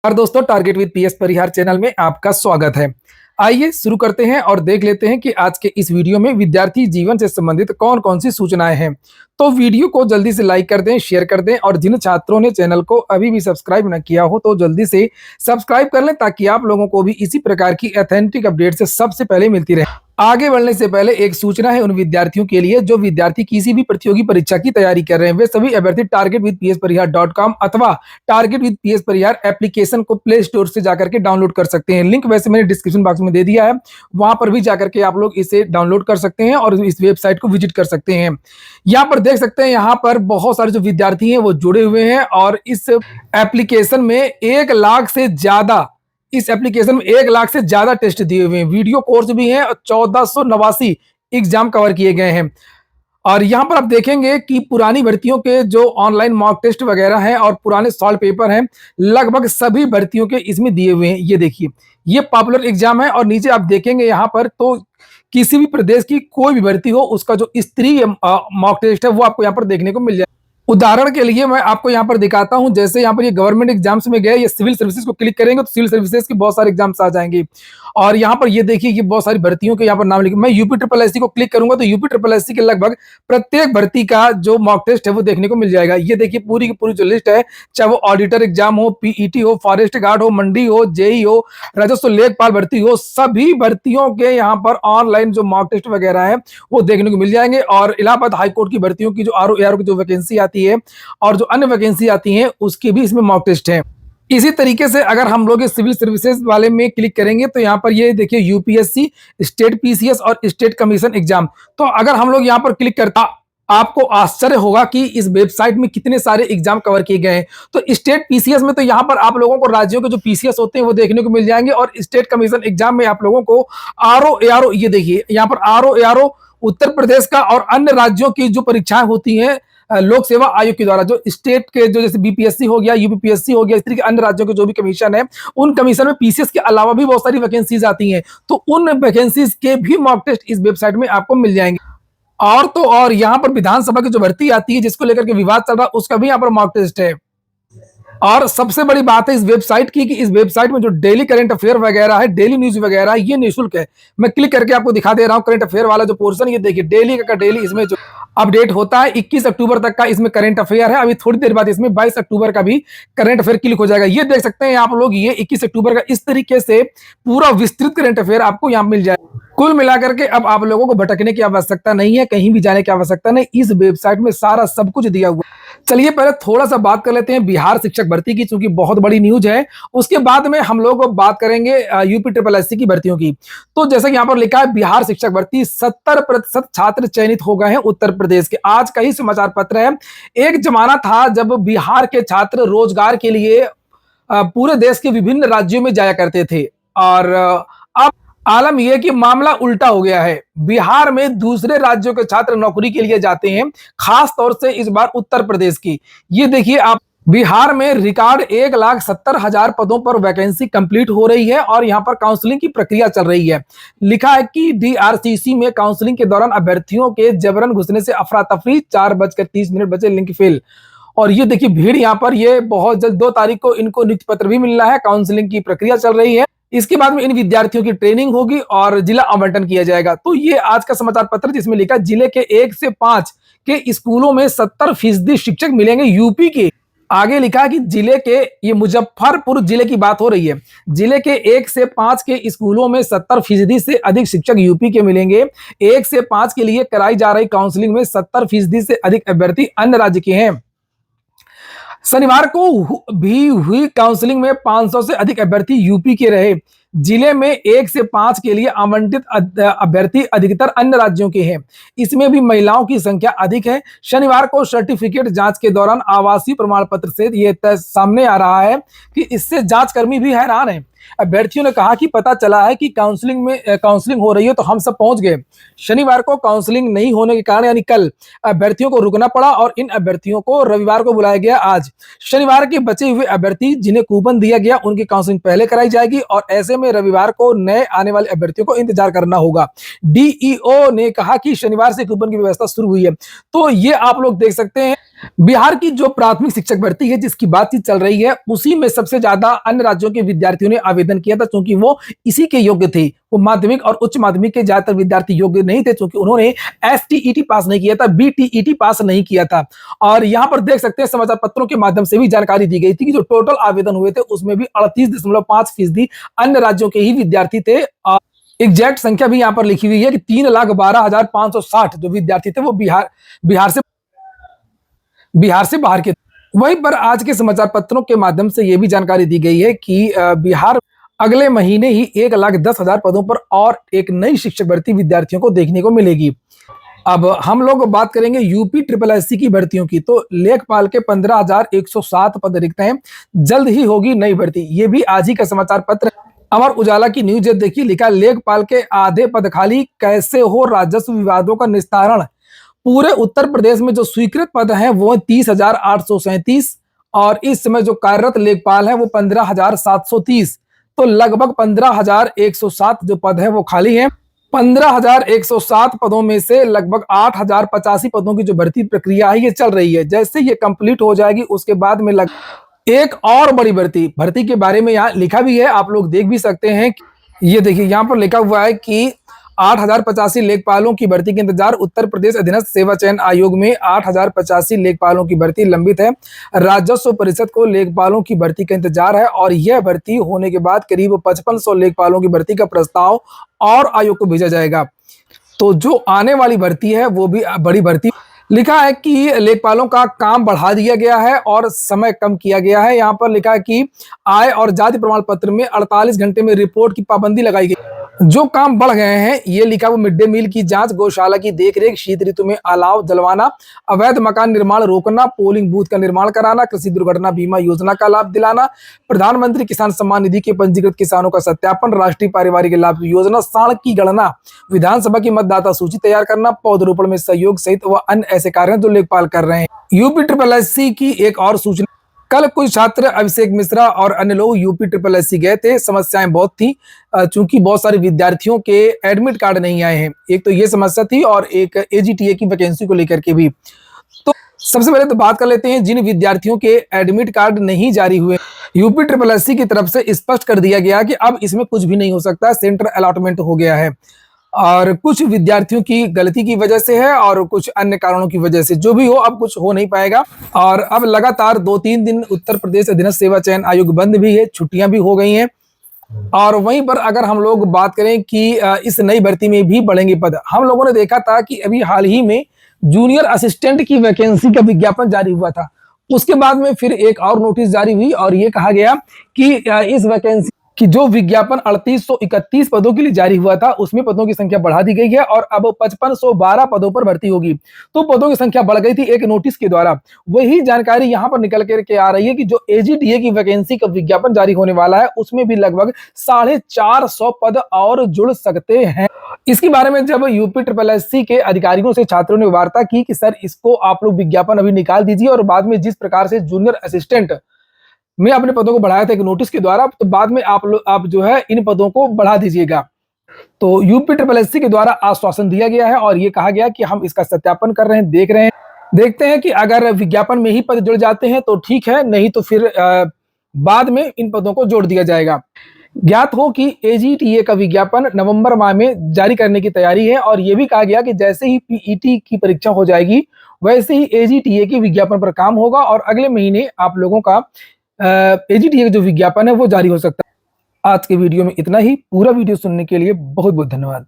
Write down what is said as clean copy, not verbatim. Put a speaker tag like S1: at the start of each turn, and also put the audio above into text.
S1: और दोस्तों, target with PS Parihar channel में आपका स्वागत है। आइए शुरू करते हैं और देख लेते हैं कि आज के इस वीडियो में विद्यार्थी जीवन से संबंधित कौन कौन सी सूचनाएं हैं। तो वीडियो को जल्दी से लाइक कर दें, शेयर कर दें और जिन छात्रों ने चैनल को अभी भी सब्सक्राइब न किया हो तो जल्दी से सब्सक्राइब कर लें ताकि आप लोगों को भी इसी प्रकार की ऑथेंटिक अपडेट से सबसे पहले मिलती रहे। आगे बढ़ने से पहले एक सूचना है उन विद्यार्थियों के लिए जो विद्यार्थी किसी भी प्रतियोगी परीक्षा की तैयारी कर रहे हैं। वे सभी अभ्यर्थी target with PS Parihar .com अथवा target with PS Parihar application को प्ले स्टोर से जाकर के डाउनलोड कर सकते हैं। लिंक वैसे मैंने डिस्क्रिप्शन बॉक्स में दे दिया है, वहां पर भी जाकर के आप लोग इसे डाउनलोड कर सकते हैं और इस वेबसाइट को विजिट कर सकते हैं। यहाँ पर देख सकते हैं, यहाँ पर बहुत सारे जो विद्यार्थी हैं वो जुड़े हुए हैं और इस एप्लीकेशन में 1 लाख से ज्यादा टेस्ट दिए हुए हैं। वीडियो कोर्स भी हैं और 1489 एग्जाम कवर किए गए हैं। और यहां पर आप देखेंगे कि पुरानी भर्तियों के जो ऑनलाइन मॉक टेस्ट वगैरह हैं और पुराने सॉल्व पेपर हैं, लगभग सभी भर्तियों के इसमें दिए हुए हैं। ये देखिए, ये पॉपुलर एग्जाम है और नीचे आप देखेंगे यहां पर तो किसी भी प्रदेश की कोई भी भर्ती हो उसका जो स्तरीय मॉक टेस्ट है वो आपको यहाँ पर देखने को मिल जाए। उदाहरण के लिए मैं आपको यहाँ पर दिखाता हूं, जैसे यहाँ पर ये गवर्नमेंट एग्जाम्स में गए, ये सिविल सर्विसेज को क्लिक करेंगे तो सिविल सर्विसेज के बहुत सारे एग्जाम्स आ जाएंगे। और यहाँ पर ये देखिए, ये बहुत सारी भर्तियों के यहाँ पर नाम लिखे। मैं यूपी ट्रिपल एससी को क्लिक करूंगा तो यूपी ट्रिपल एससी के लगभग प्रत्येक भर्ती का जो मॉक टेस्ट है वो देखने को मिल जाएगा। ये देखिए, पूरी की पूरी जो लिस्ट है, चाहे वो ऑडिटर एग्जाम हो, पीईटी हो, फॉरेस्ट गार्ड हो, मंडी हो, जेई हो, राजस्व लेखपाल भर्ती हो, सभी भर्तियों के यहाँ पर ऑनलाइन जो मॉक टेस्ट वगैरह है वो देखने को मिल जाएंगे। और इलाहाबाद हाईकोर्ट की भर्तियों की जो आरओ एआरओ की जो वैकेंसी आती है और जो अन्य वैकेंसी आती हैं उसके भी इसमें मॉक टेस्ट है। इसी तरीके से अगर हम लोग सिविल सर्विसेज वाले में क्लिक करेंगे तो यहाँ पर ये देखिए, यूपीएससी, स्टेट पीसीएस और स्टेट कमीशन एग्जाम। तो अगर हम लोग यहाँ पर क्लिक करता, आपको आश्चर्य होगा कि इस वेबसाइट में कितने सारे एग्जाम कवर किए गए हैं। तो स्टेट पीसीएस में तो यहाँ पर आप लोगों को राज्यों के जो पीसीएस होते हैं वो देखने को मिल जाएंगे और स्टेट कमीशन एग्जाम में आप लोगों को आरओ एआरओ, ये देखिए यहाँ पर आरओ एआरओ उत्तर प्रदेश का और अन्य राज्यों की जो परीक्षाएं होती हैं लोक सेवा आयोग के द्वारा, जो स्टेट के जो जैसे बीपीएससी हो गया, यूपीपीएससी हो गया, इस तरीके अन्य राज्यों के जो भी कमीशन है, उन कमीशन में पीसीएस के अलावा भी बहुत सारी वैकेंसीज आती हैं। तो उन वैकेंसीज के भी मॉक टेस्ट इस वेबसाइट में आपको मिल जाएंगे। और तो और यहाँ पर विधानसभा की जो भर्ती आती है जिसको लेकर के विवाद चल रहा है, उसका भी यहाँ पर मॉक टेस्ट है। और सबसे बड़ी बात है इस वेबसाइट की कि इस वेबसाइट में जो डेली करंट अफेयर वगैरह है, डेली न्यूज वगैरह, ये निःशुल्क है। मैं क्लिक करके आपको दिखा दे रहा हूँ करंट अफेयर वाला जो पोर्शन, ये देखिए डेली का डेली इसमें जो अपडेट होता है। 21 अक्टूबर तक का इसमें करंट अफेयर है। अभी थोड़ी देर बाद इसमें 22 अक्टूबर का भी करंट अफेयर क्लिक हो जाएगा। ये देख सकते हैं आप लोग, ये 21 अक्टूबर का इस तरीके से पूरा विस्तृत करंट अफेयर आपको यहाँ मिल जाएगा। कुल मिलाकर के अब आप लोगों को भटकने की आवश्यकता नहीं है, कहीं भी जाने की आवश्यकता नहीं, इस वेबसाइट में सारा सब कुछ दिया हुआ। चलिए पहले थोड़ा सा बात कर लेते हैं बिहार शिक्षक भर्ती की, क्योंकि बहुत बड़ी न्यूज है। उसके बाद में हम लोग बात करेंगे यूपी ट्रिपल एससी की भर्तियों की। तो जैसे कि यहाँ पर लिखा है, बिहार शिक्षक भर्ती 70% छात्र चयनित हो गए हैं उत्तर प्रदेश के। आज का ही समाचार पत्र है। एक जमाना था जब बिहार के छात्र रोजगार के लिए पूरे देश के विभिन्न राज्यों में जाया करते थे और अब आलम यह कि मामला उल्टा हो गया है। बिहार में दूसरे राज्यों के छात्र नौकरी के लिए जाते हैं, खास तौर से इस बार उत्तर प्रदेश की। ये देखिए आप, बिहार में रिकॉर्ड 1,70,000 पदों पर वैकेंसी कंप्लीट हो रही है और यहां पर काउंसलिंग की प्रक्रिया चल रही है। लिखा है कि डीआरसीसी में काउंसलिंग के दौरान अभ्यर्थियों के जबरन घुसने से अफरा तफरी, 4:30 बजे लिंक फेल। और ये देखिए भीड़ यहाँ पर, ये बहुत जल्द 2 तारीख को इनको नियुक्ति पत्र भी मिलना है। काउंसलिंग की प्रक्रिया चल रही है। इसके बाद में इन विद्यार्थियों की ट्रेनिंग होगी और जिला आवंटन किया जाएगा। तो ये आज का समाचार पत्र जिसमें लिखा जिले के 1 से 5 के स्कूलों में 70% शिक्षक मिलेंगे यूपी के। आगे लिखा है कि जिले के, ये मुजफ्फरपुर जिले की बात हो रही है, जिले के 1 से 5 के स्कूलों में 70% से अधिक शिक्षक यूपी के मिलेंगे। 1 से 5 के लिए कराई जा रही काउंसलिंग में 70% से अधिक अभ्यर्थी अन्य राज्य के हैं। शनिवार को भी हुई काउंसलिंग में 500 से अधिक अभ्यर्थी यूपी के रहे। जिले में 1 से 5 के लिए आवंटित अभ्यर्थी अधिकतर अन्य राज्यों के हैं। इसमें भी महिलाओं की संख्या अधिक है। शनिवार को सर्टिफिकेट जांच के दौरान आवासीय प्रमाण पत्र से यह सामने आ रहा है कि इससे जांचकर्मी भी हैरान हैं। अभ्यर्थियों ने कहा कि पता चला है कि काउंसलिंग हो रही है तो हम सब पहुंच गए। शनिवार को काउंसलिंग नहीं होने के कारण यानी कल अभ्यर्थियों को रुकना पड़ा और इन अभ्यर्थियों को रविवार को बुलाया गया। आज शनिवार के बचे हुए अभ्यर्थी जिन्हें कूपन दिया गया उनकी काउंसलिंग पहले कराई जाएगी और ऐसे में रविवार को नए आने वाले अभ्यर्थियों को इंतजार करना होगा। डीईओ ने कहा कि शनिवार से कूपन की व्यवस्था शुरू हुई है। तो ये आप लोग देख सकते हैं बिहार की जो प्राथमिक शिक्षक भर्ती है जिसकी बातचीत चल रही है, उसी में सबसे ज्यादा अन्य राज्यों के विद्यार्थियों ने आवेदन किया था, क्योंकि वो इसी के योग्य थे। वो माध्यमिक और उच्च माध्यमिक के ज्यादातर विद्यार्थी योग्य नहीं थे, क्योंकि उन्होंने एसटीईटी पास नहीं किया था, बीटीईटी पास नहीं किया था। और यहाँ पर देख सकते हैं समाचार पत्रों के माध्यम से भी जानकारी दी गई थी कि जो टोटल आवेदन हुए थे उसमें भी 38.5% अन्य राज्यों के ही विद्यार्थी थे। एग्जैक्ट संख्या भी यहाँ पर लिखी हुई है कि 3,12,560 जो विद्यार्थी थे वो बिहार से बाहर के। वहीं पर आज के समाचार पत्रों के माध्यम से यह भी जानकारी दी गई है कि बिहार अगले महीने ही 1,10,000 पदों पर और एक नई शिक्षक भर्ती विद्यार्थियों को देखने को मिलेगी। अब हम लोग बात करेंगे यूपी ट्रिपल एससी की भर्तियों की, तो लेखपाल के 15,107 पद रिक्त हैं, जल्द ही होगी नई भर्ती। ये भी आज ही का समाचार पत्र अमर उजाला की न्यूज देखिए, लिखा लेखपाल के आधे पद खाली, कैसे हो राजस्व विवादों का निस्तारण। पूरे उत्तर प्रदेश में जो स्वीकृत पद हैं वो 30,837 और इस समय जो कार्यरत लेखपाल है वो 15,730, तो लगभग 15,107 जो पद है वो खाली हैं। 15,107 पदों में से लगभग 8,085 पदों की जो भर्ती प्रक्रिया है ये चल रही है। जैसे ये कंप्लीट हो जाएगी उसके बाद में एक और बड़ी भर्ती के बारे में यहाँ लिखा भी है, आप लोग देख भी सकते हैं। ये देखिए यहाँ पर लिखा हुआ है कि 8,085 लेखपालों की भर्ती के इंतजार। उत्तर प्रदेश अधीनस्थ सेवा चयन आयोग में 8,085 लेखपालों की भर्ती लंबित है। राजस्व परिषद को लेखपालों की भर्ती का इंतजार है और यह भर्ती होने के बाद करीब 5,500 लेखपालों की भर्ती का प्रस्ताव और आयोग को भेजा जाएगा। तो जो आने वाली भर्ती है वो भी बड़ी भर्ती। लिखा है कि लेखपालों का काम बढ़ा दिया गया है और समय कम किया गया है। यहाँ पर लिखा है कि आय और जाति प्रमाण पत्र में 48 घंटे में रिपोर्ट की पाबंदी लगाई गई। जो काम बढ़ गए हैं ये लिखा, वो मिड डे मील की जांच, गौशाला की देखरेख, शीत ऋतु में अलाव जलवाना, अवैध मकान निर्माण रोकना, पोलिंग बूथ का निर्माण कराना, कृषि दुर्घटना बीमा योजना का लाभ दिलाना, प्रधानमंत्री किसान सम्मान निधि के पंजीकृत किसानों का सत्यापन, राष्ट्रीय पारिवारिक लाभ योजना, साढ़ की गणना, विधानसभा की मतदाता सूची तैयार करना, पौधरोपण में सहयोग सहित वह अन्य ऐसे कार्य जो लेखपाल कर रहे हैं। यूपी ट्रिपल एससी की एक और सूचना, कल कुछ छात्र अभिषेक मिश्रा और अन्य लोग यूपी ट्रिपल एससी गए थे। समस्याएं बहुत थी, चूंकि बहुत सारे विद्यार्थियों के एडमिट कार्ड नहीं आए हैं। एक तो ये समस्या थी और एक एजीटीए की वैकेंसी को लेकर के भी। तो सबसे पहले तो बात कर लेते हैं जिन विद्यार्थियों के एडमिट कार्ड नहीं जारी हुए। यूपी ट्रिपल एससी की तरफ से स्पष्ट कर दिया गया कि अब इसमें कुछ भी नहीं हो सकता, सेंटर अलॉटमेंट हो गया है और कुछ विद्यार्थियों की गलती की वजह से है और कुछ अन्य कारणों की वजह से, जो भी हो अब कुछ हो नहीं पाएगा। और अब लगातार 2-3 दिन उत्तर प्रदेश अधीनस्थ सेवा चयन आयोग बंद भी है, छुट्टियां भी हो गई हैं। और वहीं पर अगर हम लोग बात करें कि इस नई भर्ती में भी बढ़ेंगे पद, हम लोगों ने देखा था कि अभी हाल ही में जूनियर असिस्टेंट की वैकेंसी का विज्ञापन जारी हुआ था। उसके बाद में फिर एक और नोटिस जारी हुई और ये कहा गया कि इस वैकेंसी कि जो विज्ञापन 3831 पदों के लिए जारी हुआ था उसमें पदों की संख्या बढ़ा दी गई है और अब 5512 पदों पर भर्ती होगी। तो पदों की संख्या बढ़ गई थी एक नोटिस के द्वारा। वही जानकारी यहां पर निकल करके आ रही है कि जो एजीडीए की वैकेंसी का विज्ञापन जारी होने वाला है उसमें भी लगभग 450 पद और जुड़ सकते हैं। इसके बारे में जब यूपी ट्रिपल एससी के अधिकारियों से छात्रों ने वार्ता की कि सर इसको आप लोग विज्ञापन अभी निकाल दीजिए और बाद में जिस प्रकार से जूनियर असिस्टेंट में अपने पदों को बढ़ाया था एक नोटिस के द्वारा, तो बाद में आप जो है इन पदों को बढ़ा दीजिएगा। तो यूपी ट्रिपल एससी के द्वारा आश्वासन दिया गया है और ये कहा गया कि हम इसका सत्यापन कर रहे हैं, देख रहे हैं, देखते हैं कि अगर विज्ञापन में ही पद जुड़ जाते हैं तो ठीक है, नहीं तो फिर बाद में इन पदों को जोड़ दिया जाएगा। ज्ञात हो कि एजीटीए का विज्ञापन नवंबर माह में जारी करने की तैयारी है और यह भी कहा गया कि जैसे ही पीईटी की परीक्षा हो जाएगी वैसे ही एजीटीए के विज्ञापन पर काम होगा और अगले महीने आप लोगों का एजीटीए का जो विज्ञापन है वो जारी हो सकता है। आज के वीडियो में इतना ही। पूरा वीडियो सुनने के लिए बहुत बहुत धन्यवाद।